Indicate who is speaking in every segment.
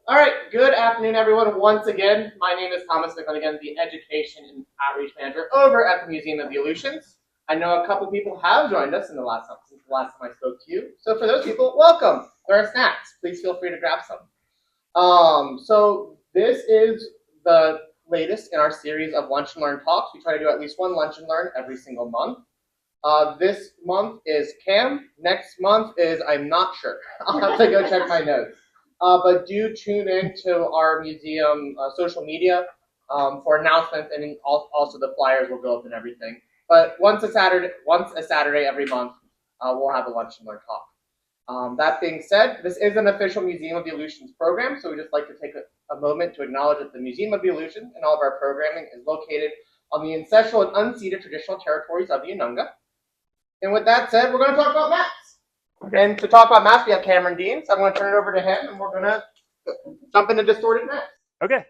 Speaker 1: All right, good afternoon, everyone. Once again, my name is Thomas McClanagan, the Education and Outreach Manager over at the Museum of the Aleutians. I know a couple people have joined us since the last time I spoke to you. So for those people, welcome. There are snacks. Please feel free to grab some. So this is the latest in our series of Lunch and Learn talks. We try to do at least one Lunch and Learn every single month. This month is Cam. Next month is I'm not sure. I'll have to go check my notes. But do tune in to our museum social media for announcements, and also the flyers will go up and everything. But once a Saturday every month, we'll have a lunch and learn talk. That being said, this is an official Museum of the Aleutians program, so we just like to take a moment to acknowledge that the Museum of the Aleutians and all of our programming is located on the ancestral and unceded traditional territories of the Unangax. And with that said, we're going to talk about maps. Okay. And to talk about maps, we have Cameron Dean. So I'm going to turn it over to him, and we're going to jump into distorted maps.
Speaker 2: Okay.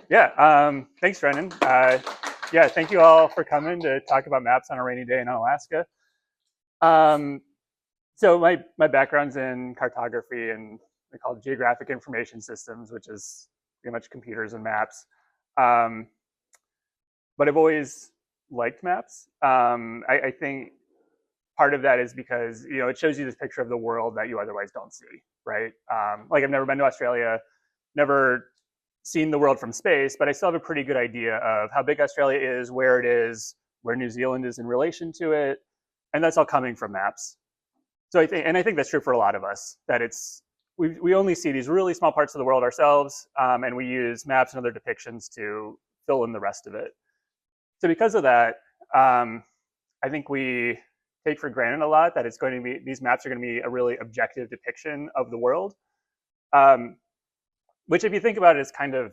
Speaker 2: Yeah. Thanks, Brennan. Yeah. Thank you all for coming to talk about maps on a rainy day in Unalaska. So my background's in cartography and we call it geographic information systems, which is pretty much computers and maps. But I've always liked maps. I think part of that is because it shows you this picture of the world that you otherwise don't see, right? Like I've never been to Australia, never seen the world from space, but I still have a pretty good idea of how big Australia is, where it is, where New Zealand is in relation to it, and that's all coming from maps. So I think that's true for a lot of us, that we only see these really small parts of the world ourselves, and we use maps and other depictions to fill in the rest of it. So because of that, I think we take for granted a lot that these maps are going to be a really objective depiction of the world, which if you think about it is kind of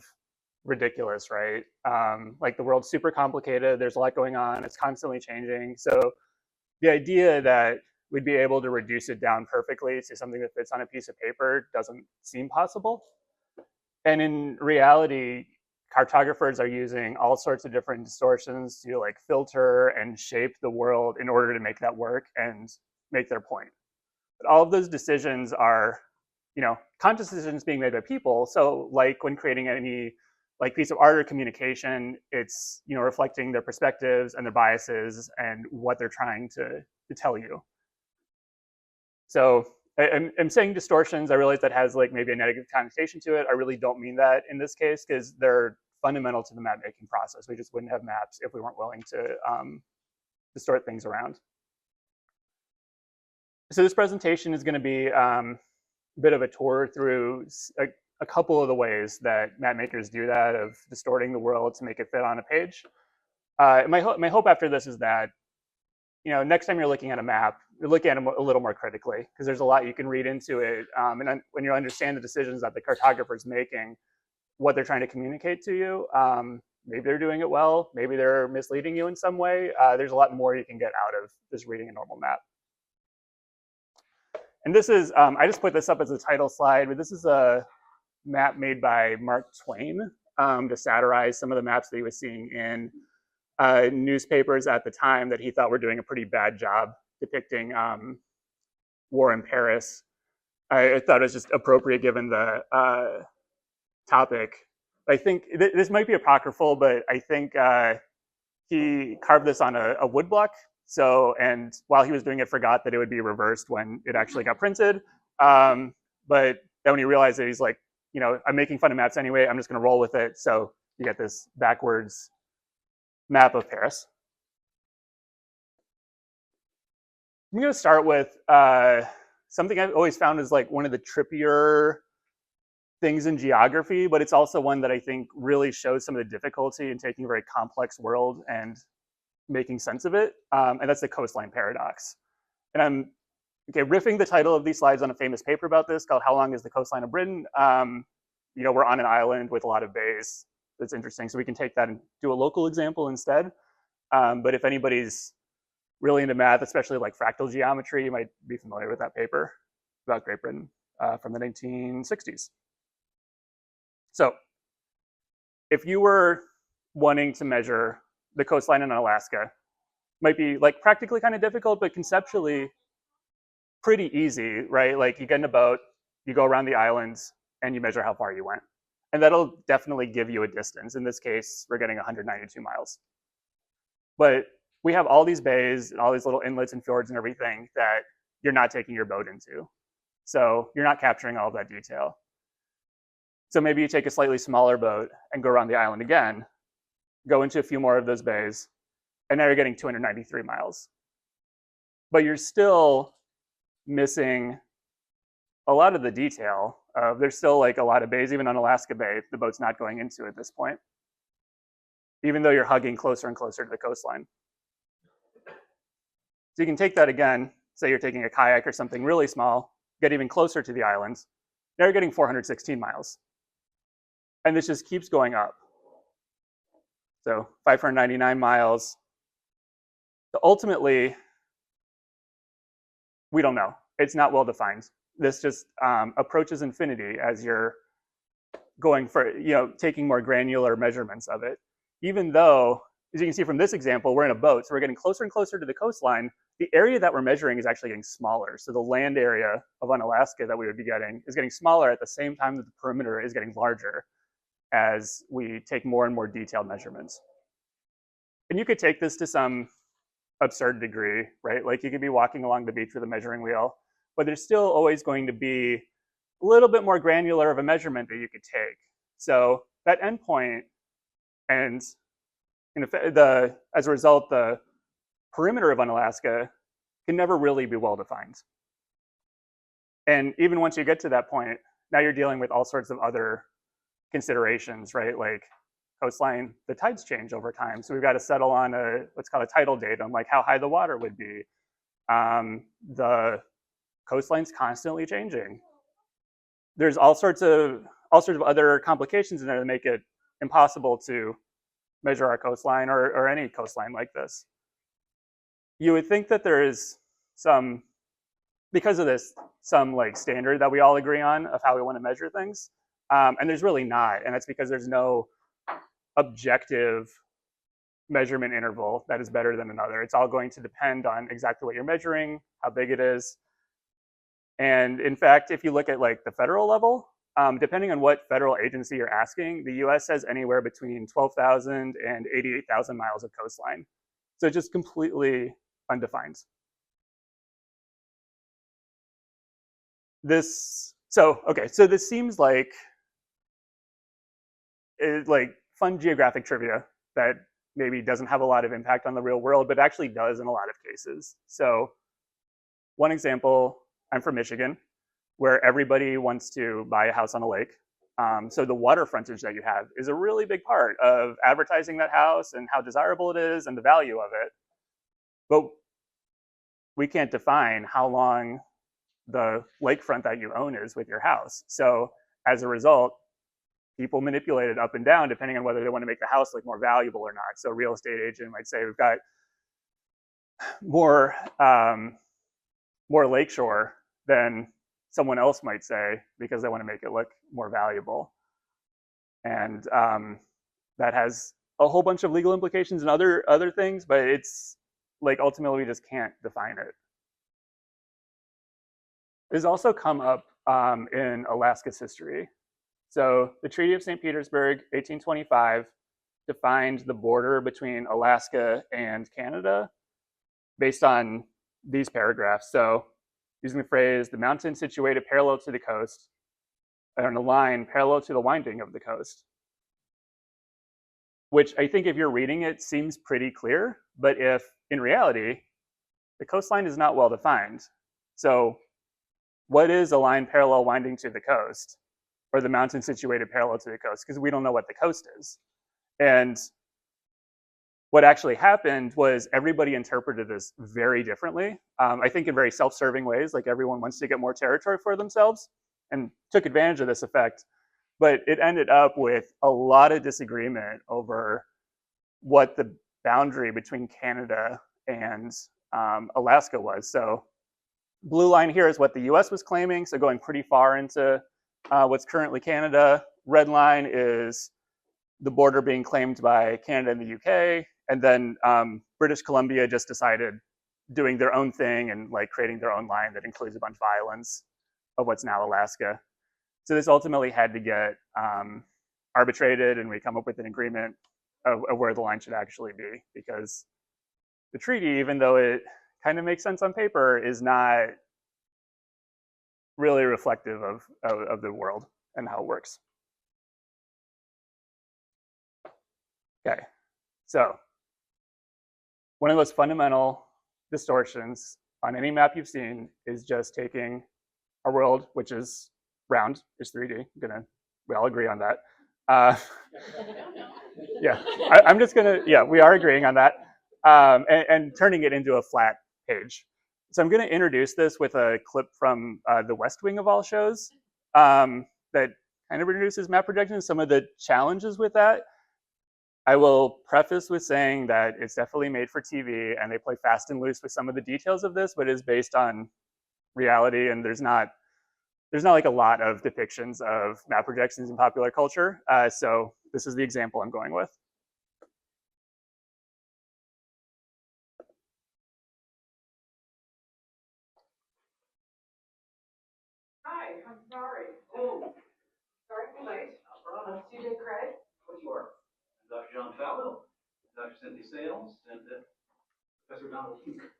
Speaker 2: ridiculous, right? Like the world's super complicated, there's a lot going on, it's constantly changing. So the idea that we'd be able to reduce it down perfectly to something that fits on a piece of paper doesn't seem possible. And in reality, cartographers are using all sorts of different distortions to like filter and shape the world in order to make that work and make their point. But all of those decisions are, conscious decisions being made by people. So like when creating any like piece of art or communication, it's, reflecting their perspectives and their biases and what they're trying to tell you. So I'm saying distortions. I realize that has like maybe a negative connotation to it. I really don't mean that in this case because they're fundamental to the map making process. We just wouldn't have maps if we weren't willing to distort things around. So this presentation is going to be a bit of a tour through a couple of the ways that map makers do that, of distorting the world to make it fit on a page. My hope after this is that next time you're looking at a map, you're looking at it a little more critically because there's a lot you can read into it. And when you understand the decisions that the cartographer's making, what they're trying to communicate to you, maybe they're doing it well, maybe they're misleading you in some way. There's a lot more you can get out of just reading a normal map. And this is, I just put this up as a title slide, but this is a map made by Mark Twain to satirize some of the maps that he was seeing in newspapers at the time that he thought were doing a pretty bad job depicting war in Paris. I thought it was just appropriate given the topic. I think this might be apocryphal, but I think he carved this on a wood block. So, and while he was doing it, forgot that it would be reversed when it actually got printed. But then when he realized it, he's like, I'm making fun of maps anyway, I'm just going to roll with it. So you get this backwards map of Paris. I'm going to start with something I've always found is like one of the trippier things in geography, but it's also one that I think really shows some of the difficulty in taking a very complex world and making sense of it, and that's the coastline paradox. And I'm riffing the title of these slides on a famous paper about this called How Long is the Coastline of Britain? We're on an island with a lot of bays. That's interesting. So we can take that and do a local example instead. But if anybody's really into math, especially like fractal geometry, you might be familiar with that paper about Great Britain from the 1960s. So if you were wanting to measure the coastline in Alaska, might be like practically kind of difficult, but conceptually pretty easy, right? Like you get in a boat, you go around the islands, and you measure how far you went. And that'll definitely give you a distance. In this case, we're getting 192 miles. But we have all these bays and all these little inlets and fjords and everything that you're not taking your boat into. So you're not capturing all of that detail. So maybe you take a slightly smaller boat and go around the island again, go into a few more of those bays, and now you're getting 293 miles. But you're still missing a lot of the detail. There's still like a lot of bays, even on Alaska Bay, the boat's not going into at this point, even though you're hugging closer and closer to the coastline. So you can take that again, say you're taking a kayak or something really small, get even closer to the islands, now you're getting 416 miles. And this just keeps going up. So 599 miles. So ultimately, we don't know. It's not well defined. This just approaches infinity as you're going for, taking more granular measurements of it. Even though, as you can see from this example, we're in a boat, so we're getting closer and closer to the coastline. The area that we're measuring is actually getting smaller. So the land area of Unalaska that we would be getting is getting smaller at the same time that the perimeter is getting larger as we take more and more detailed measurements. And you could take this to some absurd degree, right? Like you could be walking along the beach with a measuring wheel, but there's still always going to be a little bit more granular of a measurement that you could take. So that endpoint, and as a result, the perimeter of Unalaska can never really be well defined. And even once you get to that point, now you're dealing with all sorts of other considerations, right? Like coastline, the tides change over time. So we've got to settle on what's called a tidal datum, like how high the water would be. The coastline's constantly changing. There's all sorts of other complications in there that make it impossible to measure our coastline or any coastline like this. You would think that there is because of this, some like standard that we all agree on of how we want to measure things. And there's really not. And that's because there's no objective measurement interval that is better than another. It's all going to depend on exactly what you're measuring, how big it is. And in fact, if you look at like the federal level, depending on what federal agency you're asking, the US has anywhere between 12,000 and 88,000 miles of coastline. So just completely undefined. So this seems like fun geographic trivia that maybe doesn't have a lot of impact on the real world, but actually does in a lot of cases. So one example, I'm from Michigan, where everybody wants to buy a house on a lake. So the water frontage that you have is a really big part of advertising that house and how desirable it is and the value of it. But we can't define how long the lakefront that you own is with your house. So as a result, people manipulate it up and down depending on whether they want to make the house look more valuable or not. So a real estate agent might say we've got more lakeshore than someone else might say because they want to make it look more valuable. And that has a whole bunch of legal implications and other things, but it's like ultimately we just can't define it. It's also come up in Alaska's history. So the Treaty of St. Petersburg, 1825, defined the border between Alaska and Canada based on these paragraphs. So using the phrase, the mountain situated parallel to the coast, and on a line parallel to the winding of the coast. Which I think if you're reading it seems pretty clear, but if in reality, the coastline is not well defined. So what is a line parallel winding to the coast? Or the mountain situated parallel to the coast? Because we don't know what the coast is. And what actually happened was everybody interpreted this very differently. I think in very self-serving ways, like everyone wants to get more territory for themselves and took advantage of this effect. But it ended up with a lot of disagreement over what the boundary between Canada and Alaska was. So blue line here is what the US was claiming, so going pretty far into what's currently Canada. Red line is the border being claimed by Canada and the UK, and then British Columbia just decided doing their own thing and like creating their own line that includes a bunch of islands of what's now Alaska. So this ultimately had to get arbitrated and we come up with an agreement of where the line should actually be, because the treaty, even though it kind of makes sense on paper, is not really reflective of the world and how it works. Okay, so one of the most fundamental distortions on any map you've seen is just taking our world, which is round, is 3D. We all agree on that. Yeah, I'm just gonna, yeah, we are agreeing on that, and turning it into a flat page. So I'm gonna introduce this with a clip from the West Wing of all shows that kind of introduces map projection, some of the challenges with that. I will preface with saying that it's definitely made for TV and they play fast and loose with some of the details of this, but it is based on reality, and there's not like a lot of depictions of map projections in popular culture. So this is the example I'm going with.
Speaker 3: Hi, I'm sorry. Oh, sorry for late. No problem. CJ Craig?
Speaker 4: What you are? Dr. John Fallow, Dr. Cynthia Sales, and Professor Donald Huke.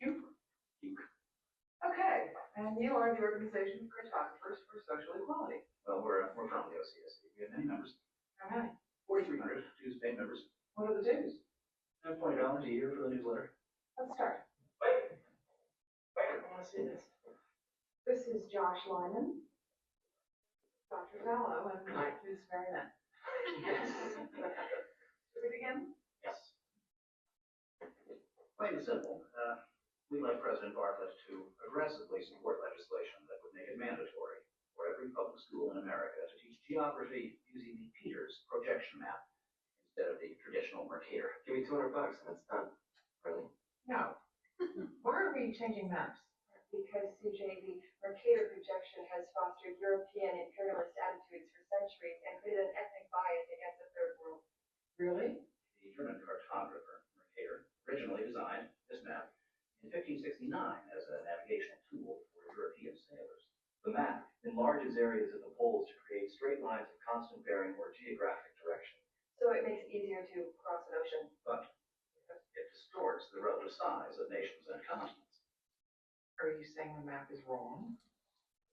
Speaker 3: Huke. Okay, and you are the Organization of Cartographers for Social Equality.
Speaker 4: Well, we're from the OCSC. We have many members.
Speaker 3: How many?
Speaker 4: 4,300 dues paid members.
Speaker 3: What are the dues?
Speaker 4: $20 a year for the newsletter.
Speaker 3: Let's start.
Speaker 4: Wait, I want to see this.
Speaker 3: This is Josh Lyman, Dr. Fallow, and Ms. Marionette.
Speaker 4: Yes.
Speaker 3: Do it again?
Speaker 4: Yes. Plain and simple, we'd like President Bartlett to aggressively support legislation that would make it mandatory for every public school in America to teach geography using the Peters projection map instead of the traditional Mercator. Give me $200 and it's done. Really?
Speaker 3: No. Why are we changing maps?
Speaker 5: Because CJ, the Mercator projection has fostered European imperialist attitudes for centuries and created an ethnic bias against the Third World.
Speaker 3: Really?
Speaker 4: The German cartographer, Mercator, originally designed this map in 1569 as a navigational tool for European sailors. The map enlarges areas of the poles to create straight lines of constant bearing or geographic direction.
Speaker 5: So it makes it easier to cross an ocean.
Speaker 4: But it distorts the relative size of nations and continents.
Speaker 3: Are you saying the map is wrong?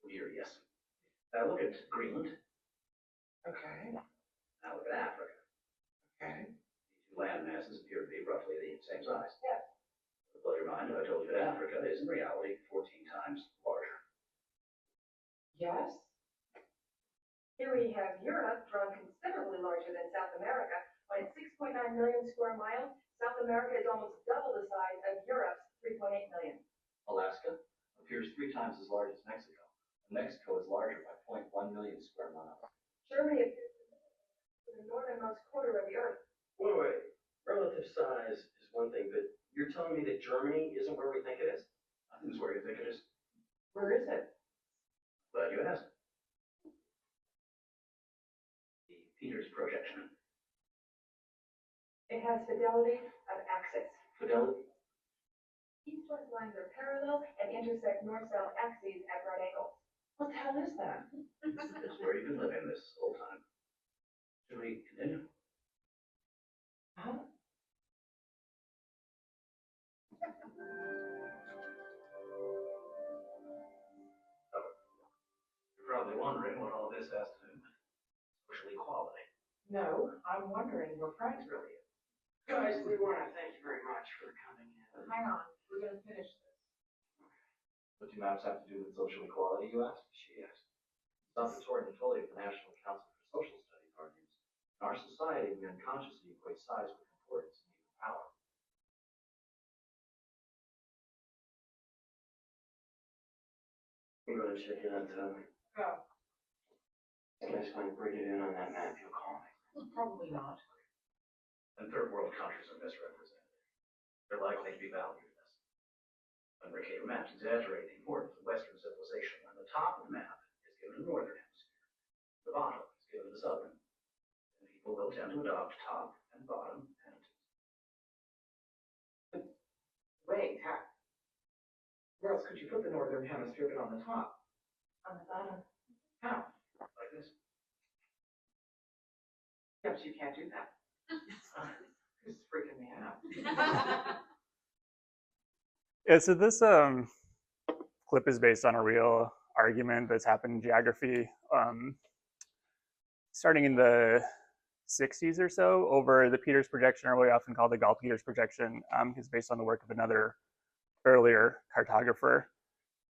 Speaker 4: Here, yes. Now look at Greenland.
Speaker 3: Okay,
Speaker 4: Now look at Africa.
Speaker 3: okay.
Speaker 4: The two land masses appear to be roughly the same size.
Speaker 5: Yes.
Speaker 4: To blow your mind, I told you that Africa is in reality 14 times larger.
Speaker 3: Yes?
Speaker 5: Here we have Europe drawn considerably larger than South America. When it's 6.9 million square miles, South America is almost double the size of Europe's 3.8 million.
Speaker 4: Alaska appears 3 times as large as Mexico. Mexico is larger by 0.1 million square miles.
Speaker 5: Germany appears to be the northernmost quarter of the Earth.
Speaker 6: Wait. Relative size is one thing, but you're telling me that Germany isn't where we think it is?
Speaker 4: I think it's where you think it is.
Speaker 3: Where is it?
Speaker 4: Glad you asked. The Peters projection.
Speaker 5: It has fidelity of axis.
Speaker 4: Fidelity.
Speaker 5: East-west lines are parallel and intersect north-south axes at right angles.
Speaker 3: What the hell is that?
Speaker 4: It's where you've been living this whole time. Should we continue?
Speaker 3: Huh?
Speaker 4: You're probably wondering what all this has to do with social equality.
Speaker 3: No, I'm wondering where Frank's really is.
Speaker 6: Guys, we want to thank you very much for coming in.
Speaker 3: Hang on, we're gonna finish this.
Speaker 4: What do maps have to do with social equality, you asked? She asked. Dr. Tori Natoli of the National Council for Social Studies argues, in our society, we unconsciously equate size with importance and even power.
Speaker 6: I'm going to check it out, Tom.
Speaker 3: Go.
Speaker 6: You guys want to bring it in on that map, you'll call me.
Speaker 3: Probably not.
Speaker 4: And third world countries are misrepresented. They're likely to be valued less. When Mercator maps exaggerate the importance of Western civilization, when the top of the map is given to the Northern Hemisphere, the bottom is given to the Southern. And people will tend to adopt top and bottom attitudes.
Speaker 3: Wait, where else could you put the Northern Hemisphere but on the top?
Speaker 5: On the bottom.
Speaker 3: How?
Speaker 4: Like this.
Speaker 3: Yeah, but you can't do that. It's freaking me out.
Speaker 2: Yeah, so this clip is based on a real argument that's happened in geography starting in the 60s or so over the Peters projection, or what we often call the Gall-Peters projection, is based on the work of another earlier cartographer.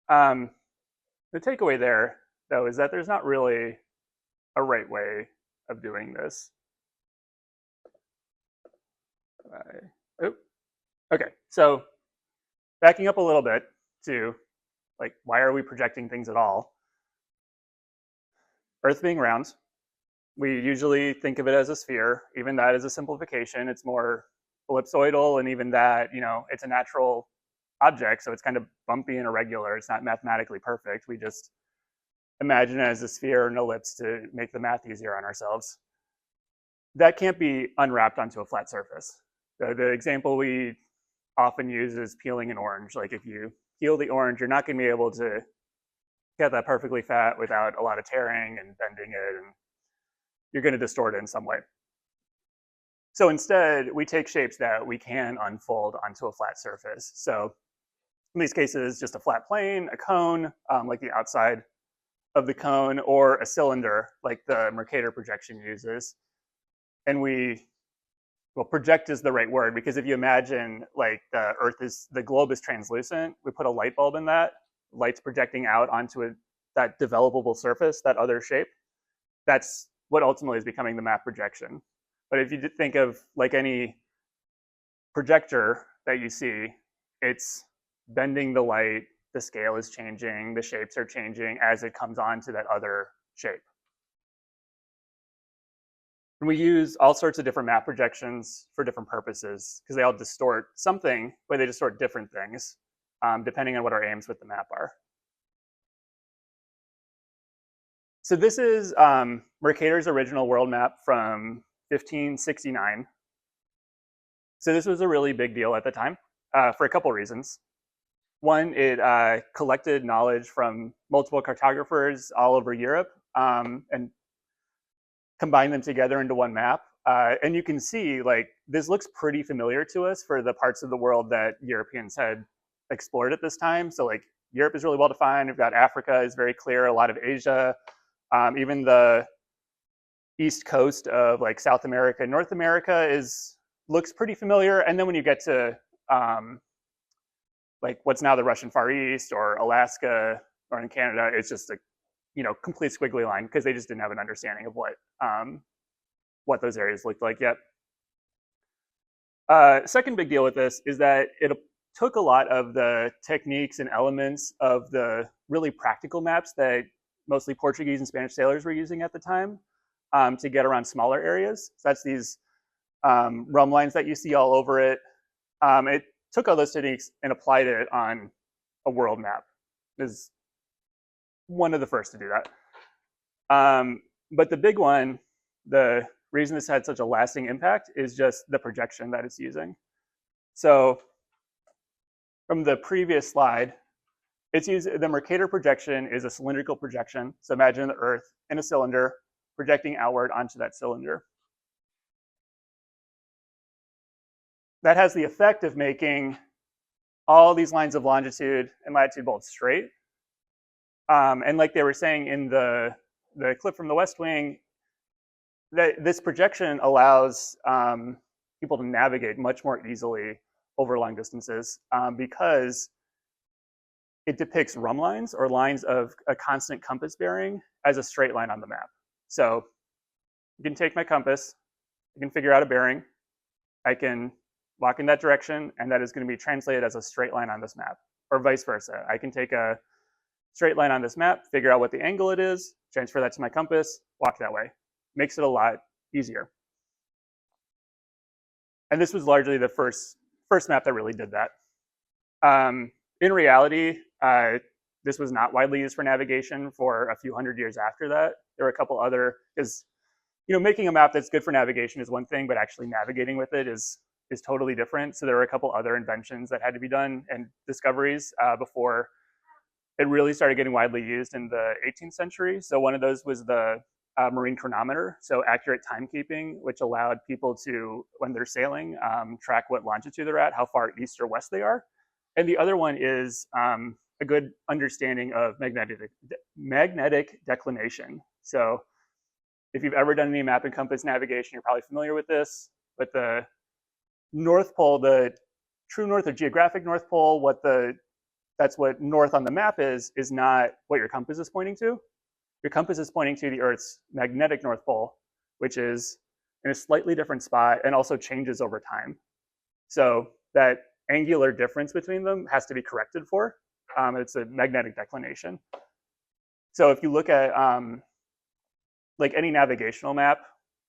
Speaker 2: The takeaway there, though, is that there's not really a right way of doing this. Okay, so backing up a little bit to, like, why are we projecting things at all? Earth being round, we usually think of it as a sphere. Even that is a simplification. It's more ellipsoidal, and even that, you know, it's a natural object, so it's kind of bumpy and irregular. It's not mathematically perfect. We just imagine it as a sphere or an ellipse to make the math easier on ourselves. That can't be unwrapped onto a flat surface. The example we often use is peeling an orange. Like, if you peel the orange, you're not going to be able to get that perfectly fat without a lot of tearing and bending it, and you're going to distort it in some way. So instead, we take shapes that we can unfold onto a flat surface. So in these cases, just a flat plane, a cone, like the outside of the cone, or a cylinder, like the Mercator projection uses. And well, project is the right word, because if you imagine, like, the globe is translucent, we put a light bulb in that, light's projecting out onto that developable surface, that other shape. That's what ultimately is becoming the map projection. But if you think of, like, any projector that you see, it's bending the light, the scale is changing, the shapes are changing as it comes on to that other shape. And we use all sorts of different map projections for different purposes, because they all distort something, but they distort different things, depending on what our aims with the map are. So this is Mercator's original world map from 1569. So this was a really big deal at the time for a couple reasons. One, it collected knowledge from multiple cartographers all over Europe and combined them together into one map. And you can see, like, this looks pretty familiar to us for the parts of the world that Europeans had explored at this time. So, like, Europe is really well defined. We've got Africa is very clear, a lot of Asia, even the east coast of, like, South America, North America looks pretty familiar. And then when you get to like what's now the Russian Far East or Alaska or in Canada, it's just a, you know, complete squiggly line, because they just didn't have an understanding of what those areas looked like yet. Second big deal with this is that it took a lot of the techniques and elements of the really practical maps that mostly Portuguese and Spanish sailors were using at the time to get around smaller areas. So that's these rum lines that you see all over it. It took all those techniques and applied it on a world map. It was one of the first to do that. But the big one, the reason this had such a lasting impact, is just the projection that it's using. So from the previous slide, the Mercator projection is a cylindrical projection. So imagine the Earth in a cylinder projecting outward onto that cylinder. That has the effect of making all these lines of longitude and latitude both straight. And like they were saying in the clip from the West Wing, that this projection allows people to navigate much more easily over long distances because it depicts rum lines, or lines of a constant compass bearing, as a straight line on the map. So you can take my compass, I can figure out a bearing, I can walk in that direction, and that is going to be translated as a straight line on this map, or vice versa. I can take a straight line on this map, figure out what the angle it is, transfer that to my compass, walk that way. Makes it a lot easier. And this was largely the first map that really did that. In reality, this was not widely used for navigation for a few hundred years after that. There were a couple other, because, you know, making a map that's good for navigation is one thing, but actually navigating with it is totally different. So there were a couple other inventions that had to be done and discoveries before it really started getting widely used in the 18th century. So one of those was the marine chronometer, so accurate timekeeping, which allowed people to, when they're sailing, track what longitude they're at, how far east or west they are. And the other one is a good understanding of magnetic declination. So if you've ever done any map and compass navigation, you're probably familiar with this. But the North Pole, the true north or geographic North Pole, that's what north on the map is not what your compass is pointing to. Your compass is pointing to the Earth's magnetic North Pole, which is in a slightly different spot and also changes over time. So that angular difference between them has to be corrected for. It's a magnetic declination. So if you look at like any navigational map,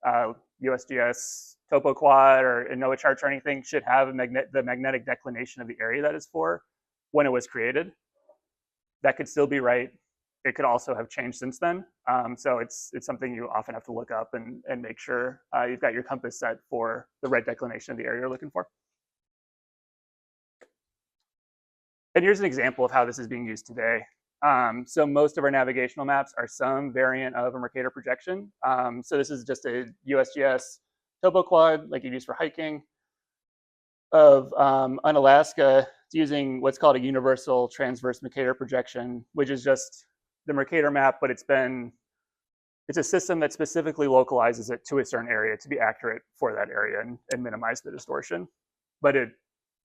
Speaker 2: USGS, TopoQuad, or NOAA charts or anything should have the magnetic declination of the area that is for when it was created. That could still be right. It could also have changed since then. So it's something you often have to look up and make sure you've got your compass set for the right declination of the area you're looking for. And here's an example of how this is being used today. So most of our navigational maps are some variant of a Mercator projection. So this is just a USGS TopoQuad, like you use for hiking, of Unalaska. It's using what's called a universal transverse Mercator projection, which is just the Mercator map, but it's a system that specifically localizes it to a certain area to be accurate for that area and minimize the distortion. But it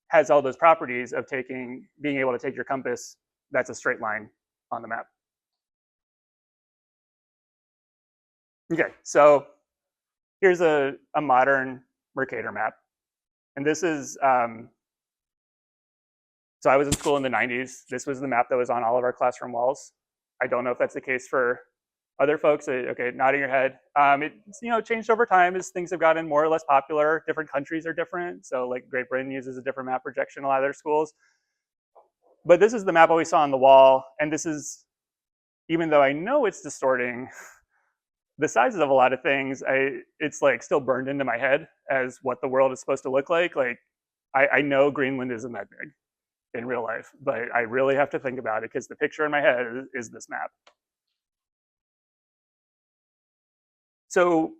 Speaker 2: has all those properties of being able to take your compass that's a straight line on the map. Okay, so here's a modern Mercator map. And this is, so I was in school in the 90s. This was the map that was on all of our classroom walls. I don't know if that's the case for other folks. Okay, nodding your head. It's changed over time as things have gotten more or less popular. Different countries are different. So like Great Britain uses a different map projection in a lot of their schools. But this is the map we saw on the wall. And this is, even though I know it's distorting the sizes of a lot of things, it's like still burned into my head as what the world is supposed to look like. Like I know Greenland isn't that big in real life, but I really have to think about it because the picture in my head is this map. So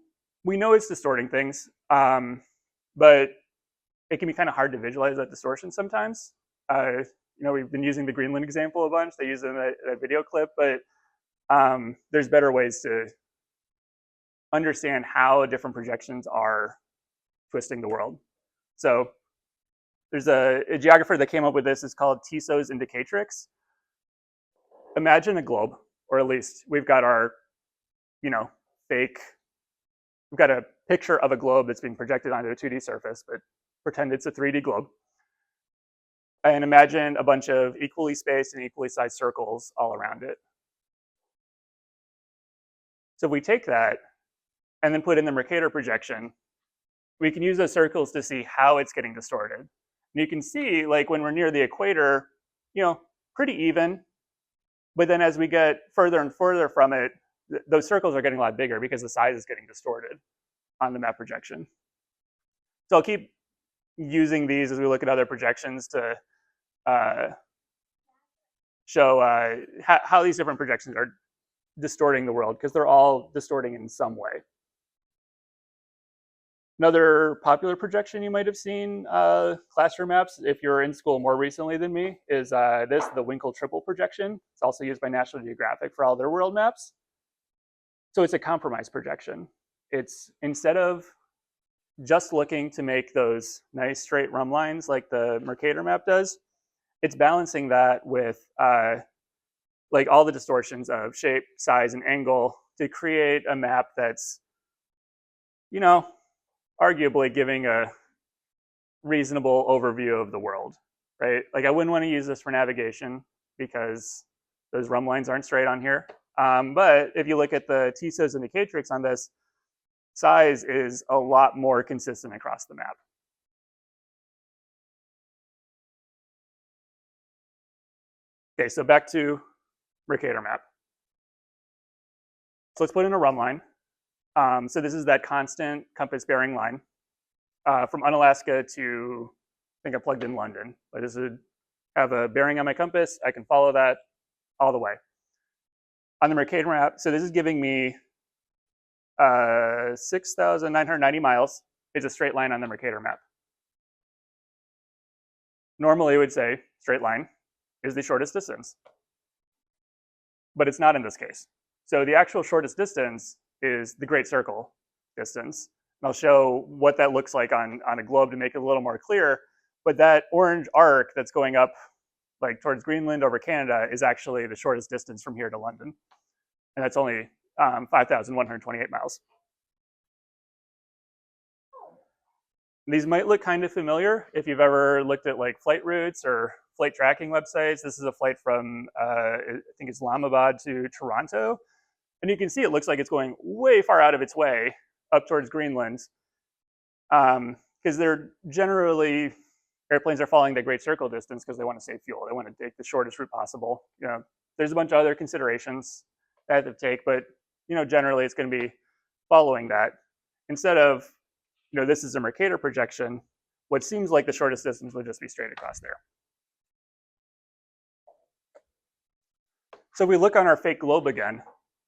Speaker 2: we know it's distorting things, but it can be kind of hard to visualize that distortion sometimes. We've been using the Greenland example a bunch. They use it in a video clip, but there's better ways to understand how different projections are twisting the world. So there's a geographer that came up with this. It's called Tisso's indicatrix. Imagine a globe, or at least we've got our, we've got a picture of a globe that's being projected onto a 2D surface, but pretend it's a 3D globe. And imagine a bunch of equally spaced and equally sized circles all around it. So if we take that and then put in the Mercator projection, we can use those circles to see how it's getting distorted. And you can see, like when we're near the equator, pretty even. But then as we get further and further from it, those circles are getting a lot bigger because the size is getting distorted on the map projection. So I'll keep using these as we look at other projections to show how these different projections are distorting the world, because they're all distorting in some way. Another popular projection you might have seen classroom maps, if you're in school more recently than me, is the Winkle triple projection. It's also used by National Geographic for all their world maps. So it's a compromise projection. It's, instead of just looking to make those nice straight rhumb lines like the Mercator map does, it's balancing that with like all the distortions of shape, size, and angle to create a map that's, arguably giving a reasonable overview of the world, right? Like I wouldn't want to use this for navigation because those rhumb lines aren't straight on here. But if you look at the Tisso's indicatrix on this, size is a lot more consistent across the map. Okay, so back to Mercator map. So let's put in a rhumb line. So this is that constant compass bearing line from Unalaska to, I think I plugged in London. But this would have a bearing on my compass. I can follow that all the way. On the Mercator map, so this is giving me 6,990 miles is a straight line on the Mercator map. Normally, it would say straight line is the shortest distance, but it's not in this case. So the actual shortest distance is the Great Circle distance. And I'll show what that looks like on a globe to make it a little more clear. But that orange arc that's going up like towards Greenland over Canada is actually the shortest distance from here to London. And that's only 5,128 miles. These might look kind of familiar if you've ever looked at like flight routes or flight tracking websites. This is a flight from, I think it's Islamabad to Toronto. And you can see it looks like it's going way far out of its way up towards Greenland. Because they're generally, airplanes are following the Great Circle distance because they want to save fuel. They want to take the shortest route possible. You know, there's a bunch of other considerations that have to take, but you know, generally it's going to be following that. Instead of, you know, this is a Mercator projection, what seems like the shortest distance would just be straight across there. So we look on our fake globe again.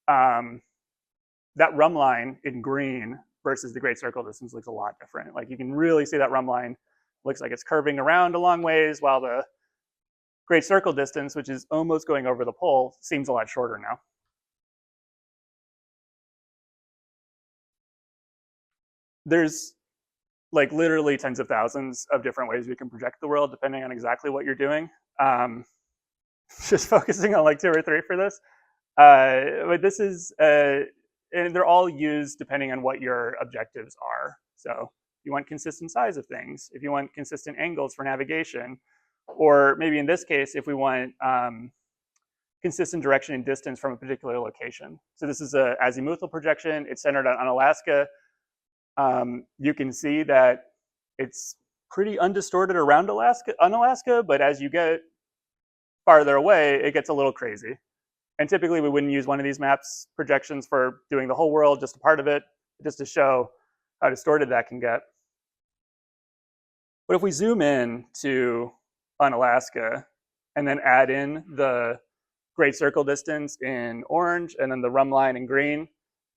Speaker 2: That rhumb line in green versus the Great Circle distance looks a lot different. Like you can really see that rhumb line looks like it's curving around a long ways, while the Great Circle distance, which is almost going over the pole, seems a lot shorter now. There's like literally tens of thousands of different ways we can project the world depending on exactly what you're doing. Just focusing on like 2 or 3 for this. But this is, and they're all used depending on what your objectives are. So if you want consistent size of things, if you want consistent angles for navigation, or maybe in this case, if we want consistent direction and distance from a particular location. So this is an azimuthal projection. It's centered on Unalaska. You can see that it's pretty undistorted around Unalaska, but as you get farther away, it gets a little crazy. And typically we wouldn't use one of these maps projections for doing the whole world, just a part of it, just to show how distorted that can get. But if we zoom in to Unalaska and then add in the Great Circle distance in orange and then the rhumb line in green,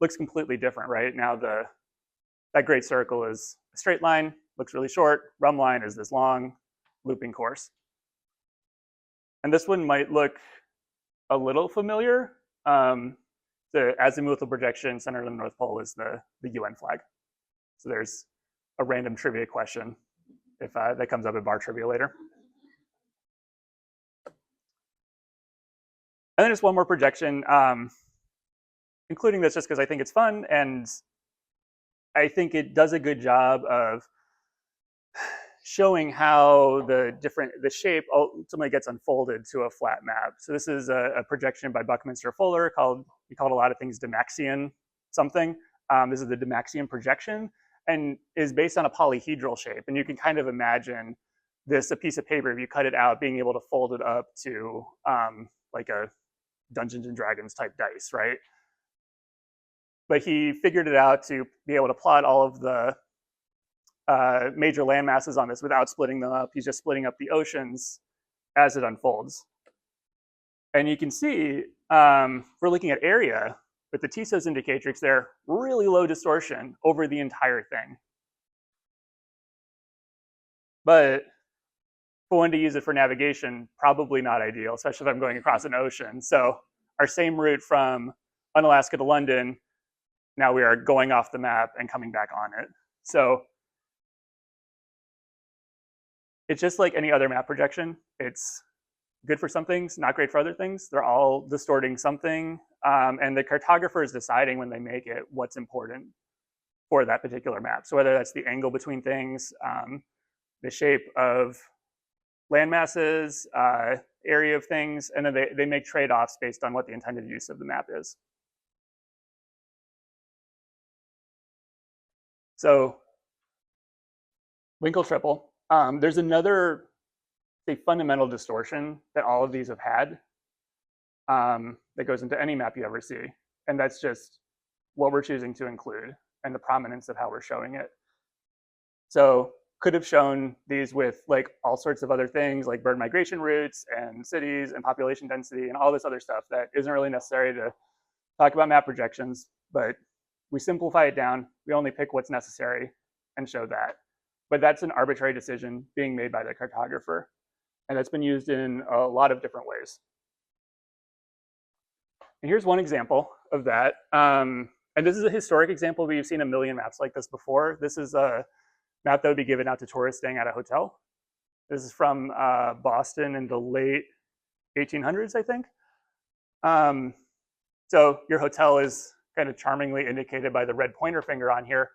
Speaker 2: looks completely different, right? Now that Great Circle is a straight line, looks really short. Rhumb line is this long looping course. And this one might look a little familiar. The azimuthal projection centered on the North Pole is the UN flag. So there's a random trivia question if that comes up at bar trivia later. And then just one more projection, including this just because I think it's fun, and I think it does a good job of showing how the shape ultimately gets unfolded to a flat map. So this is a projection by Buckminster Fuller he called a lot of things Dymaxion something. This is the Dymaxion projection and is based on a polyhedral shape. And you can kind of imagine a piece of paper, if you cut it out, being able to fold it up to like a Dungeons and Dragons type dice, right? But he figured it out to be able to plot all of the major land masses on this without splitting them up. He's just splitting up the oceans as it unfolds. And you can see, we're looking at area, with the TSOS indicatrix there, really low distortion over the entire thing. But for one to use it for navigation, probably not ideal, especially if I'm going across an ocean. So our same route from Unalaska to London, now we are going off the map and coming back on it. So it's just like any other map projection. It's good for some things, not great for other things. They're all distorting something. And the cartographer is deciding when they make it what's important for that particular map. So whether that's the angle between things, the shape of land masses, area of things, and then they make trade-offs based on what the intended use of the map is. So Winkle triple. There's another fundamental distortion that all of these have had that goes into any map you ever see. And that's just what we're choosing to include and the prominence of how we're showing it. So could have shown these with like all sorts of other things like bird migration routes and cities and population density and all this other stuff that isn't really necessary to talk about map projections, but We simplify it down. We only pick what's necessary and show that. But that's an arbitrary decision being made by the cartographer. And that's been used in a lot of different ways. And here's one example of that. And this is a historic example, but you've seen a million maps like this before. This is a map that would be given out to tourists staying at a hotel. This is from Boston in the late 1800s, I think. So your hotel is kind of charmingly indicated by the red pointer finger on here,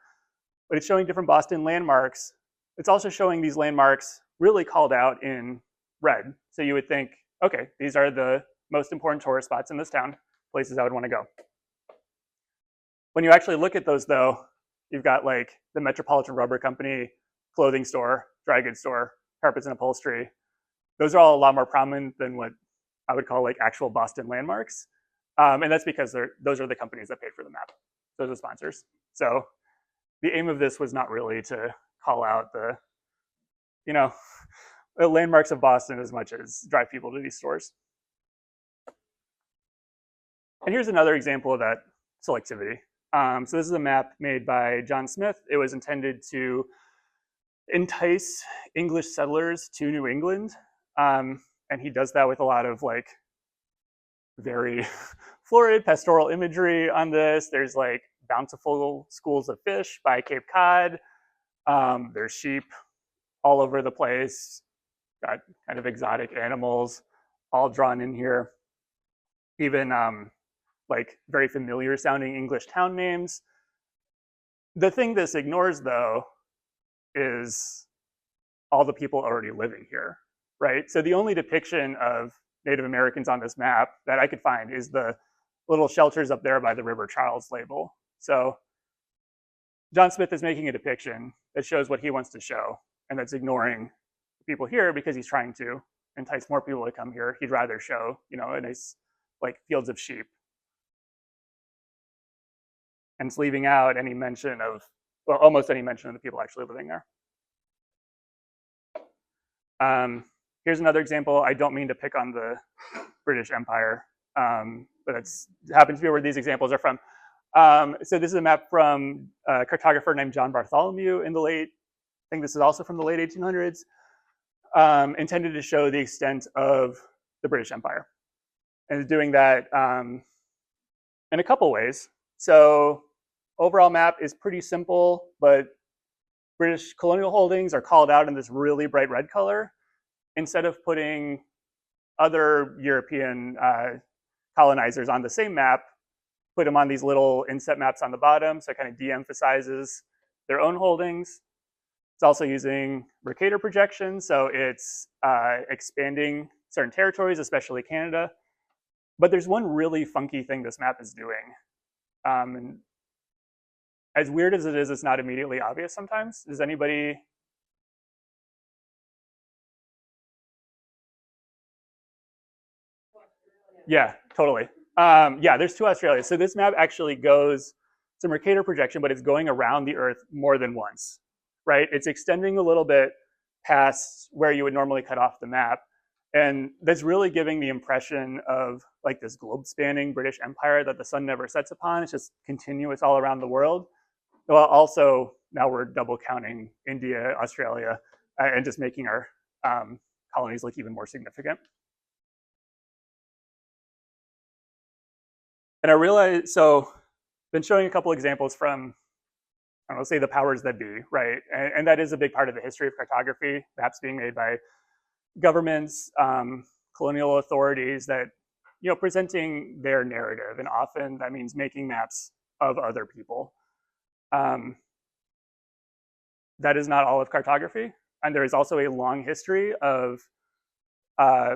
Speaker 2: but it's showing different Boston landmarks. It's also showing these landmarks really called out in red. So you would think, okay, these are the most important tourist spots in this town, places I would want to go. When you actually look at those though, you've got like the Metropolitan Rubber Company, clothing store, dry goods store, carpets and upholstery. Those are all a lot more prominent than what I would call like actual Boston landmarks. And that's because those are the companies that paid for the map. Those are sponsors. So the aim of this was not really to call out the, the landmarks of Boston as much as drive people to these stores. And here's another example of that selectivity. So this is a map made by John Smith. It was intended to entice English settlers to New England. And he does that with a lot of like very florid pastoral imagery on this. There's like bountiful schools of fish by Cape Cod. There's sheep all over the place. Got kind of exotic animals all drawn in here. Even like very familiar sounding English town names. The thing this ignores though is all the people already living here, right? So the only depiction of Native Americans on this map that I could find is the little shelters up there by the River Charles label. So John Smith is making a depiction that shows what he wants to show, and that's ignoring people here because he's trying to entice more people to come here. He'd rather show, a nice like fields of sheep. And it's leaving out any mention of, well, almost any mention of the people actually living there. Here's another example. I don't mean to pick on the British Empire, but it happens to be where these examples are from. So this is a map from a cartographer named John Bartholomew in the late, I think this is also from the late 1800s, intended to show the extent of the British Empire. And it's doing that in a couple ways. So overall map is pretty simple, but British colonial holdings are called out in this really bright red color. Instead of putting other European colonizers on the same map, put them on these little inset maps on the bottom, so it kind of de-emphasizes their own holdings. It's also using Mercator projection, so it's expanding certain territories, especially Canada. But there's one really funky thing this map is doing. And as weird as it is, it's not immediately obvious sometimes. Does anybody? Yeah, totally. Yeah, there's two Australias. So this map actually goes, it's a Mercator projection, but it's going around the Earth more than once, right? It's extending a little bit past where you would normally cut off the map. And that's really giving the impression of like this globe-spanning British Empire that the sun never sets upon. It's just continuous all around the world. Well, also, now we're double counting India, Australia, and just making our colonies look even more significant. And I realized, so been showing a couple examples from, I don't know, say the powers that be, right? And that is a big part of the history of cartography, maps being made by governments, colonial authorities that, presenting their narrative. And often that means making maps of other people. That is not all of cartography. And there is also a long history of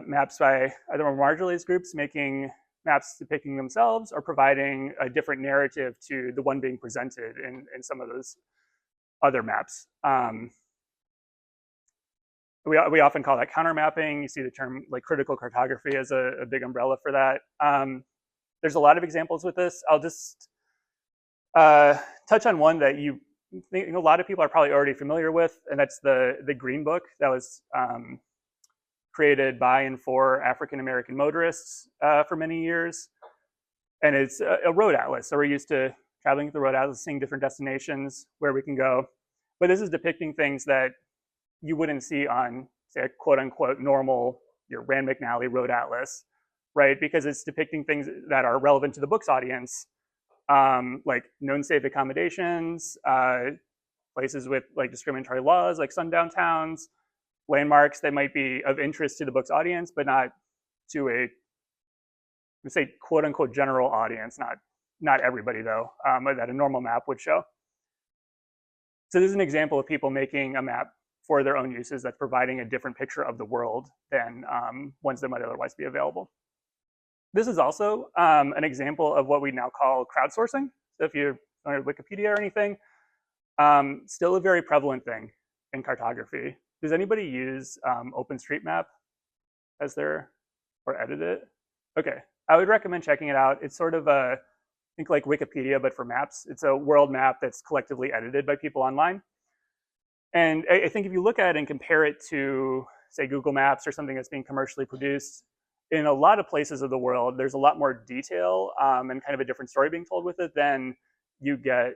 Speaker 2: maps by either marginalized groups making maps depicting themselves or providing a different narrative to the one being presented in some of those other maps. We often call that counter mapping. You see the term like critical cartography as a big umbrella for that. There's a lot of examples with this. I'll just touch on one that a lot of people are probably already familiar with, and that's the Green Book that was created by and for African-American motorists for many years. And it's a road atlas. So we're used to traveling through Rhode Island, seeing different destinations where we can go. But this is depicting things that you wouldn't see on, say, a quote unquote normal, your Rand McNally road atlas, right? Because it's depicting things that are relevant to the book's audience, like known safe accommodations, places with like discriminatory laws, like sundown towns, landmarks that might be of interest to the book's audience, but not to a, let's say, quote unquote general audience, not everybody though, that a normal map would show. So this is an example of people making a map for their own uses that's providing a different picture of the world than ones that might otherwise be available. This is also an example of what we now call crowdsourcing. So if you're on Wikipedia or anything, still a very prevalent thing in cartography. Does anybody use OpenStreetMap as their, or edit it? Okay, I would recommend checking it out. It's sort of a, think like Wikipedia, but for maps. It's a world map that's collectively edited by people online. And I think if you look at it and compare it to, say, Google Maps or something that's being commercially produced, in a lot of places of the world, there's a lot more detail and kind of a different story being told with it than you get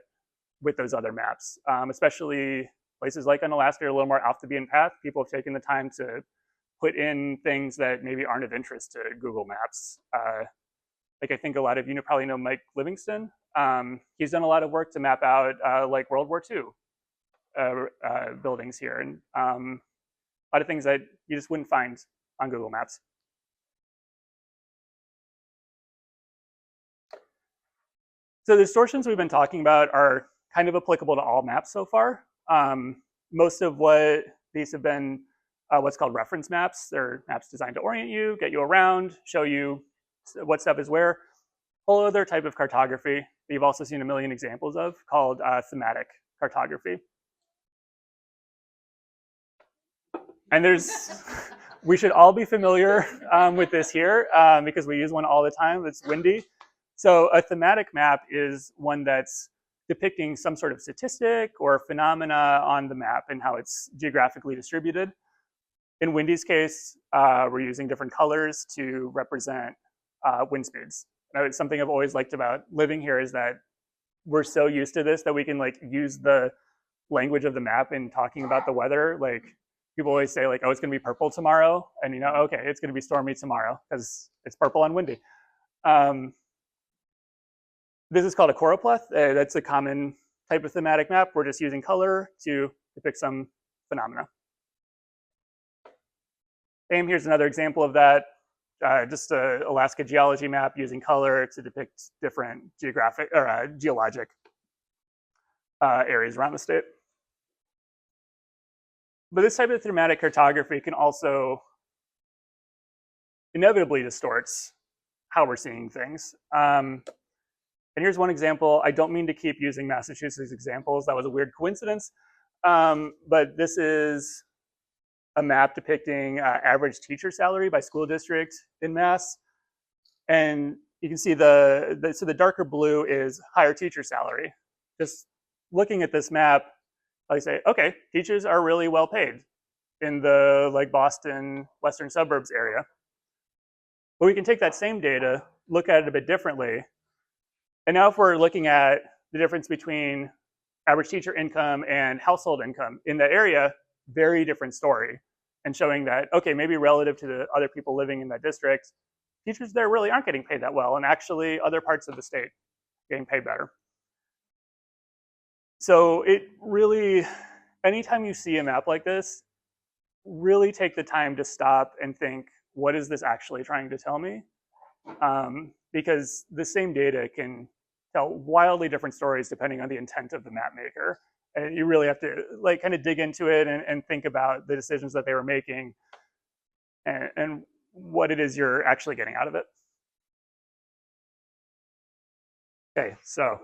Speaker 2: with those other maps. Especially places like Unalaska are a little more off the beaten path. People have taken the time to put in things that maybe aren't of interest to Google Maps. Like I think a lot of you probably know Mike Livingston. He's done a lot of work to map out like World War II buildings here, and a lot of things that you just wouldn't find on Google Maps. So the distortions we've been talking about are kind of applicable to all maps so far. Most of what these have been what's called reference maps. They're maps designed to orient you, get you around, show you what stuff is where. Whole other type of cartography that you've also seen a million examples of called thematic cartography. And we should all be familiar with this here because we use one all the time. It's windy. So a thematic map is one that's depicting some sort of statistic or phenomena on the map and how it's geographically distributed. In Windy's case, we're using different colors to represent wind speeds. It's something I've always liked about living here is that we're so used to this that we can like use the language of the map in talking about the weather. Like people always say like, oh, it's gonna be purple tomorrow. And okay, it's gonna be stormy tomorrow because it's purple and windy. This is called a choropleth. That's a common type of thematic map. We're just using color to depict some phenomena. And here's another example of that. Just an Alaska geology map using color to depict different geographic or geologic areas around the state. But this type of thematic cartography can also inevitably distorts how we're seeing things. And here's one example. I don't mean to keep using Massachusetts examples. That was a weird coincidence. But this is a map depicting average teacher salary by school district in Mass. And you can see so the darker blue is higher teacher salary. Just looking at this map, I say, okay, teachers are really well paid in the like Boston, western suburbs area. But we can take that same data, look at it a bit differently. And now if we're looking at the difference between average teacher income and household income in that area, very different story, and showing that, okay, maybe relative to the other people living in that district, teachers there really aren't getting paid that well, and actually other parts of the state getting paid better. So it really, anytime you see a map like this, really take the time to stop and think, what is this actually trying to tell me? Because the same data can tell wildly different stories depending on the intent of the map maker. And you really have to like kind of dig into it and think about the decisions that they were making and what it is you're actually getting out of it. Okay, so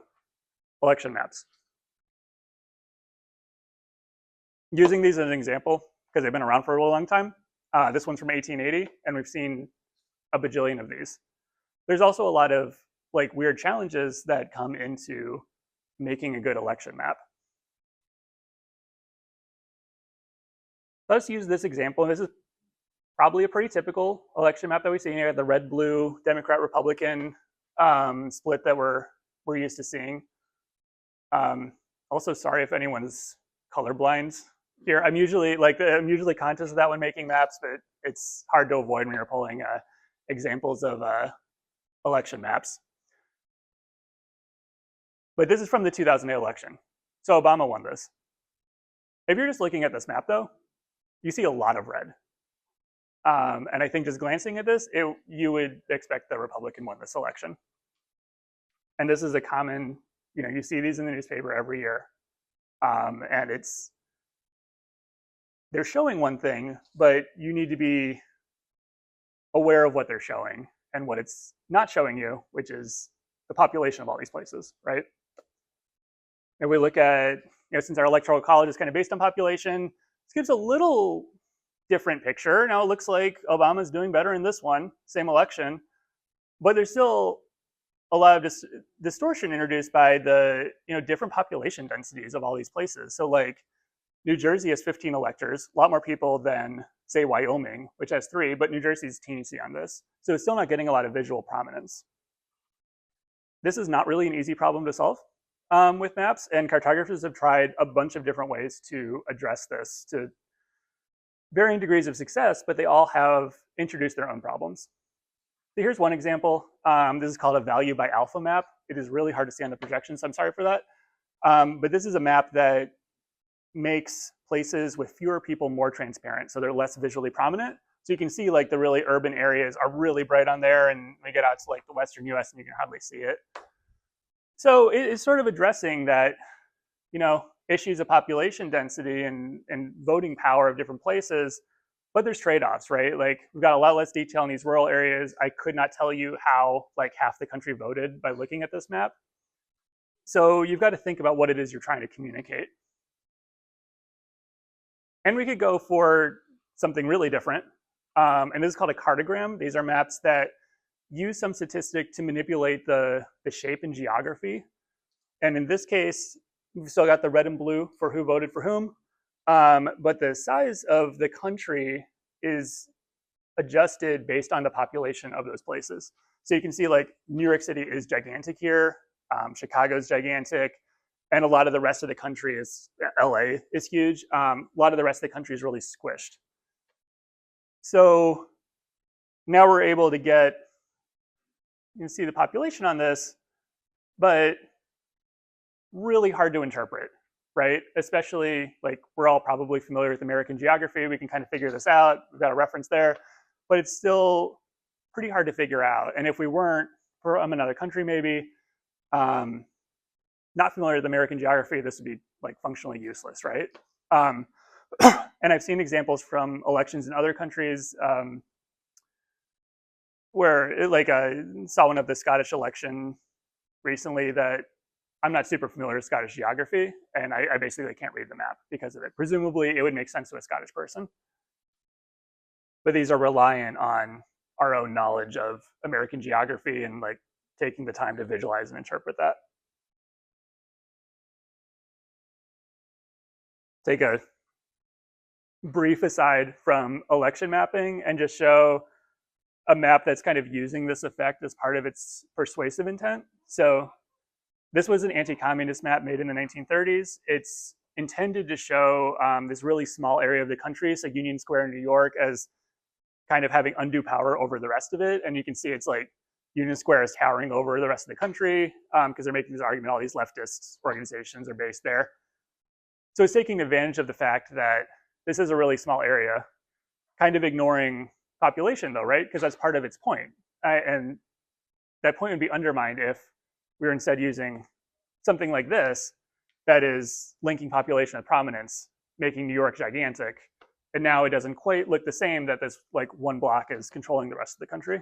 Speaker 2: election maps. Using these as an example, because they've been around for a really long time. This one's from 1880, and we've seen a bajillion of these. There's also a lot of like weird challenges that come into making a good election map. Let's use this example, and this is probably a pretty typical election map that we see. You have the red-blue Democrat-Republican split that we're used to seeing. Also, sorry if anyone's colorblind here. I'm usually conscious of that when making maps, but it's hard to avoid when you're pulling examples of election maps. But this is from the 2008 election. So Obama won this. If you're just looking at this map, though, you see a lot of red. And I think just glancing at this, you would expect the Republican won this election. And this is a common, you see these in the newspaper every year. And they're showing one thing, but you need to be aware of what they're showing and what it's not showing you, which is the population of all these places, right? And we look at, since our electoral college is kind of based on population, this gives a little different picture. Now it looks like Obama's doing better in this one, same election, but there's still a lot of distortion introduced by the different population densities of all these places. So like New Jersey has 15 electors, a lot more people than say Wyoming, which has 3, but New Jersey's teensy on this. So it's still not getting a lot of visual prominence. This is not really an easy problem to solve with maps, and cartographers have tried a bunch of different ways to address this to varying degrees of success, but they all have introduced their own problems. So here's one example. This is called a value by alpha map. It is really hard to see on the projection, so I'm sorry for that. But this is a map that makes places with fewer people more transparent, so they're less visually prominent. So you can see like the really urban areas are really bright on there, and we get out to like the Western US and you can hardly see it. So it's sort of addressing that, issues of population density and voting power of different places, but there's trade-offs, right? Like we've got a lot less detail in these rural areas. I could not tell you how like half the country voted by looking at this map. So you've got to think about what it is you're trying to communicate. And we could go for something really different. And this is called a cartogram. These are maps that use some statistic to manipulate the shape and geography. And in this case, we've still got the red and blue for who voted for whom. But the size of the country is adjusted based on the population of those places. So you can see like New York City is gigantic here. Chicago's gigantic. And a lot of the rest of the country is, LA is huge. A lot of the rest of the country is really squished. So now we're able to get, you can see the population on this, but really hard to interpret, right? Especially like we're all probably familiar with American geography. We can kind of figure this out. We've got a reference there, but it's still pretty hard to figure out. And if we weren't from another country, maybe, not familiar with American geography, this would be like functionally useless, right? And I've seen examples from elections in other countries where I saw one of the Scottish election recently that I'm not super familiar with Scottish geography, and I basically can't read the map because of it. Presumably it would make sense to a Scottish person. But these are reliant on our own knowledge of American geography and like taking the time to visualize and interpret that. Take a brief aside from election mapping and just show a map that's kind of using this effect as part of its persuasive intent. So this was an anti-communist map made in the 1930s. It's intended to show this really small area of the country, so Union Square in New York, as kind of having undue power over the rest of it. And you can see it's like Union Square is towering over the rest of the country because they're making this argument all these leftist organizations are based there. So it's taking advantage of the fact that this is a really small area, kind of ignoring population though, right? Because that's part of its point. And that point would be undermined if we were instead using something like this that is linking population with prominence, making New York gigantic. And now it doesn't quite look the same that this like one block is controlling the rest of the country.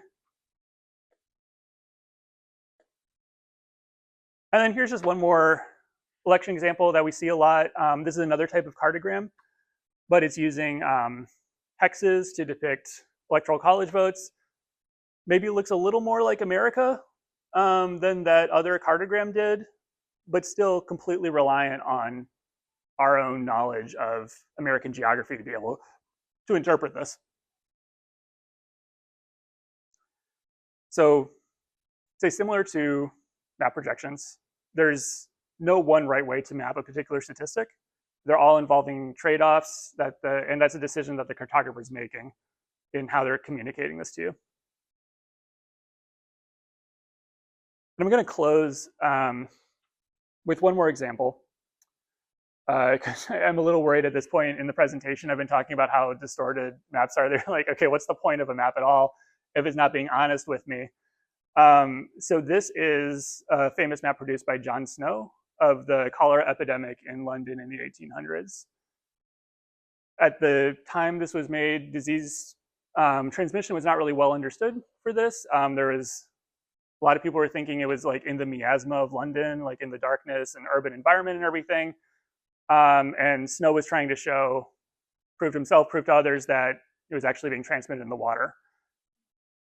Speaker 2: And then here's just one more election example that we see a lot. This is another type of cartogram, but it's using hexes to depict electoral college votes. Maybe it looks a little more like America than that other cartogram did, but still completely reliant on our own knowledge of American geography to be able to interpret this. So, say similar to map projections, there's no one right way to map a particular statistic. They're all involving trade-offs and that's a decision that the cartographer is making in how they're communicating this to you. And I'm going to close with one more example. Because I'm a little worried at this point in the presentation. I've been talking about how distorted maps are. They're like, okay, what's the point of a map at all if it's not being honest with me? So this is a famous map produced by John Snow of the cholera epidemic in London in the 1800s. At the time this was made, disease transmission was not really well understood for this. There was a lot of people were thinking it was like in the miasma of London, like in the darkness and urban environment and everything. And Snow was trying to prove to himself, prove to others that it was actually being transmitted in the water.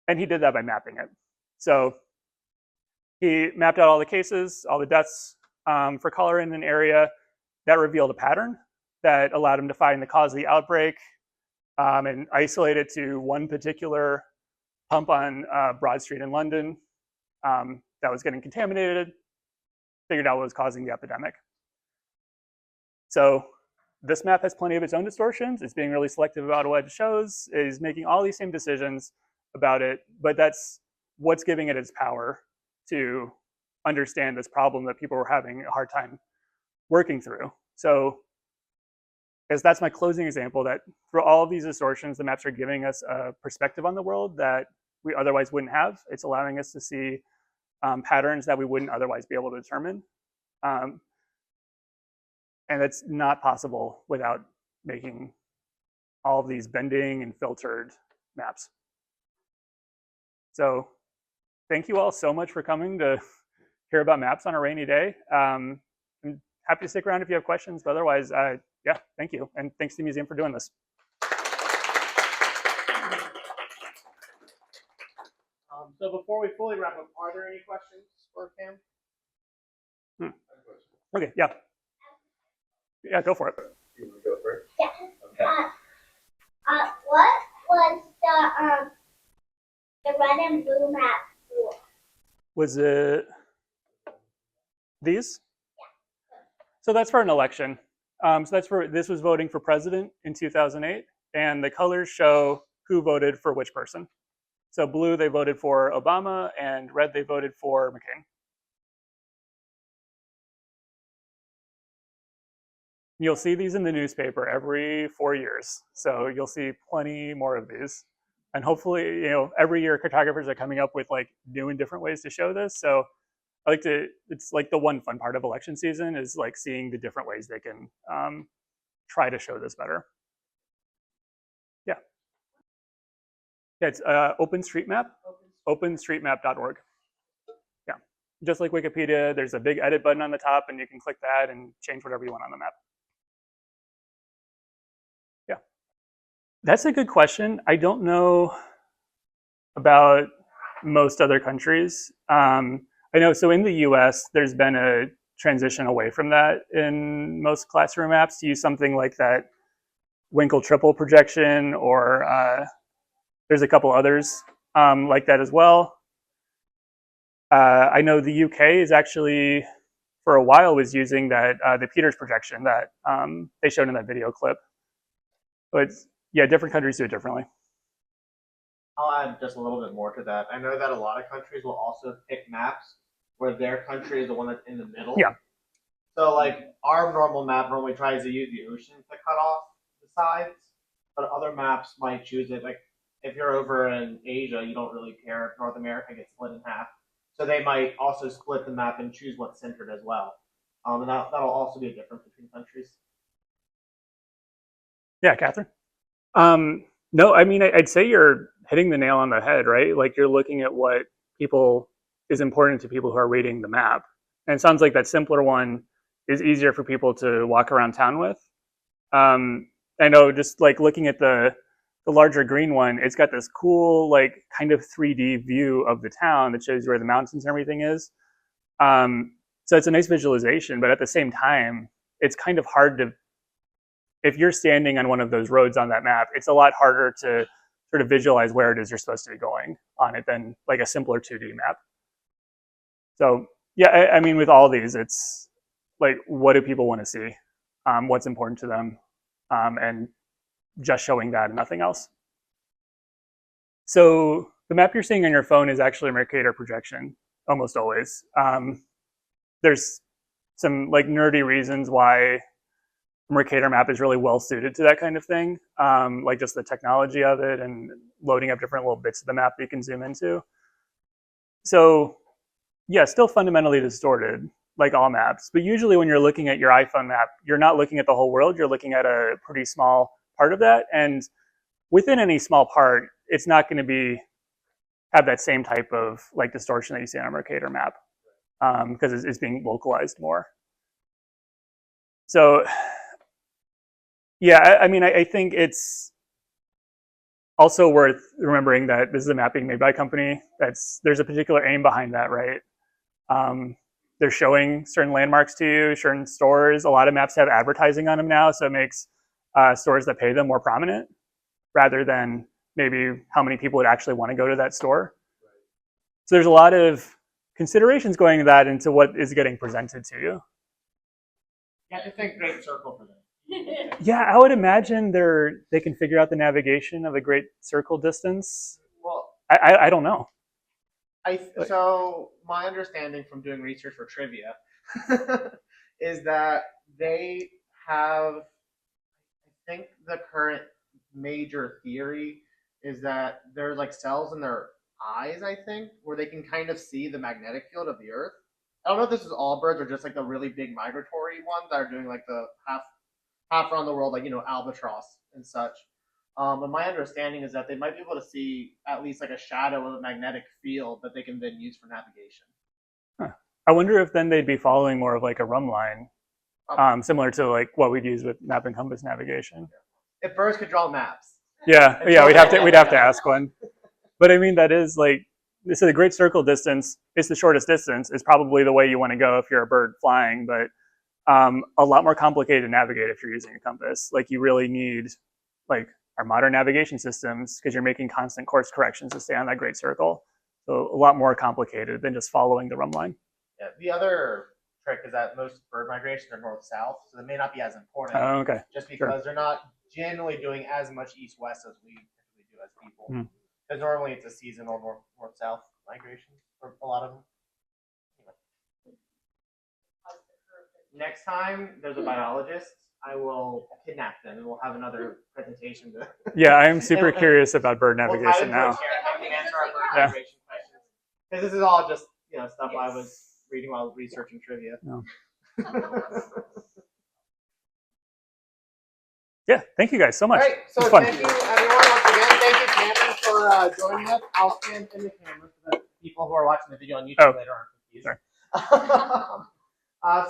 Speaker 2: And he did that by mapping it. So he mapped out all the cases, all the deaths for cholera in an area. That revealed a pattern that allowed him to find the cause of the outbreak and isolate it to one particular pump on Broad Street in London that was getting contaminated, figured out what was causing the epidemic. So this map has plenty of its own distortions. It's being really selective about what it shows. It's making all these same decisions about it, but that's what's giving it its power to understand this problem that people were having a hard time working through. So as that's my closing example, that through all of these distortions, the maps are giving us a perspective on the world that we otherwise wouldn't have. It's allowing us to see patterns that we wouldn't otherwise be able to determine. And that's not possible without making all of these bending and filtered maps. So thank you all so much for coming to hear about maps on a rainy day. I'm happy to stick around if you have questions, but otherwise, yeah, thank you. And thanks to the museum for doing this.
Speaker 1: So before we fully wrap up, are there any questions for Cam?
Speaker 2: Okay, yeah. Yeah, go for it.
Speaker 7: You want to go first?
Speaker 8: Yeah.
Speaker 7: Okay.
Speaker 8: What was the red and blue map for?
Speaker 2: Was it these? Yeah. So that's for an election. So this was voting for president in 2008, and the colors show who voted for which person. So blue, they voted for Obama, and red, they voted for McCain. You'll see these in the newspaper every 4 years. So you'll see plenty more of these. And hopefully, every year cartographers are coming up with like new and different ways to show this. So it's like the one fun part of election season is like seeing the different ways they can try to show this better. Yeah. Yeah, it's OpenStreetMap, openstreetmap.org. Yeah, just like Wikipedia, there's a big edit button on the top and you can click that and change whatever you want on the map. Yeah, that's a good question. I don't know about most other countries. I know, so in the US, there's been a transition away from that in most classroom maps to use something like that Winkle triple projection, or there's a couple others like that as well. I know the UK is actually, for a while, was using that the Peters projection that they showed in that video clip. But yeah, different countries do it differently.
Speaker 1: I'll add just a little bit more to that. I know that a lot of countries will also pick maps where their country is the one that's in the middle.
Speaker 2: Yeah.
Speaker 1: So like our normal map normally tries to use the ocean to cut off the sides, but other maps might choose it. Like if you're over in Asia, you don't really care if North America gets split in half. So they might also split the map and choose what's centered as well. And that'll also be a difference between countries.
Speaker 2: Yeah, Catherine? No, I mean, I'd say you're hitting the nail on the head, right? Like you're looking at what is important to people who are reading the map. And it sounds like that simpler one is easier for people to walk around town with. I know just like looking at the larger green one, it's got this cool, like kind of 3D view of the town that shows you where the mountains and everything is. So it's a nice visualization, but at the same time, it's kind of hard to, if you're standing on one of those roads on that map, it's a lot harder to sort of visualize where it is you're supposed to be going on it than like a simpler 2D map. So yeah, I mean, with all these, it's like what do people want to see, what's important to them, and just showing that and nothing else. So the map you're seeing on your phone is actually a Mercator projection, almost always. There's some like nerdy reasons why a Mercator map is really well suited to that kind of thing, like just the technology of it and loading up different little bits of the map that you can zoom into. So yeah, still fundamentally distorted, like all maps. But usually when you're looking at your iPhone map, you're not looking at the whole world, you're looking at a pretty small part of that. And within any small part, it's not going to have that same type of like distortion that you see on a Mercator map, because it's being localized more. So yeah, I mean, I think it's also worth remembering that this is a map being made by a company. There's a particular aim behind that, right? They're showing certain landmarks to you, certain stores. A lot of maps have advertising on them now, so it makes stores that pay them more prominent, rather than maybe how many people would actually want to go to that store. So there's a lot of considerations going into that, into what is getting presented to you.
Speaker 1: Yeah, it's a great circle for them.
Speaker 2: Yeah, I would imagine they can figure out the navigation of a great circle distance.
Speaker 1: Well,
Speaker 2: I don't know.
Speaker 1: So my understanding from doing research for trivia is that they have, I think the current major theory is that there's like cells in their eyes, I think, where they can kind of see the magnetic field of the Earth. I don't know if this is all birds or just like the really big migratory ones that are doing like the half around the world, like, you know, albatross and such. But my understanding is that they might be able to see at least like a shadow of a magnetic field that they can then use for navigation.
Speaker 2: Huh. I wonder if then they'd be following more of like a run line, similar to like what we'd use with map and compass navigation.
Speaker 1: If birds could draw maps.
Speaker 2: Yeah, we'd have to ask one. But I mean, that is like, this is a great circle distance. It's the shortest distance. It's probably the way you want to go if you're a bird flying, but a lot more complicated to navigate if you're using a compass. Like you really need like our modern navigation systems, because you're making constant course corrections to stay on that great circle. So a lot more complicated than just following the run line.
Speaker 1: Yeah, the other trick is that most bird migrations are north-south, so they may not be as important.
Speaker 2: Oh, okay.
Speaker 1: Just because they're not generally doing as much east-west as we typically do as people. Because normally it's a seasonal north-south migration for a lot of them. Next time there's a biologist, I will kidnap them and we'll have another presentation.
Speaker 2: Yeah, I am super curious about bird navigation now.
Speaker 1: I can answer our bird migration questions. Because this is all just, you know, stuff I was reading while researching trivia.
Speaker 2: No. Yeah, thank you guys so much.
Speaker 1: All right, so thank you everyone once again. Thank you, Cameron, for joining us. I'll stand in the camera so that people who are watching the video on YouTube later aren't confused.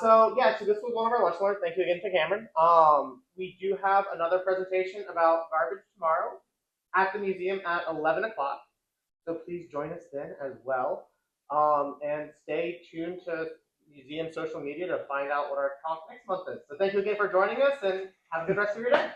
Speaker 1: So this was one of our lunch learns. Thank you again to Cameron. We do have another presentation about garbage tomorrow at the museum at 11 o'clock. So please join us then as well. And stay tuned to museum social media to find out what our talk next month is. So thank you again for joining us, and have a good rest of your day.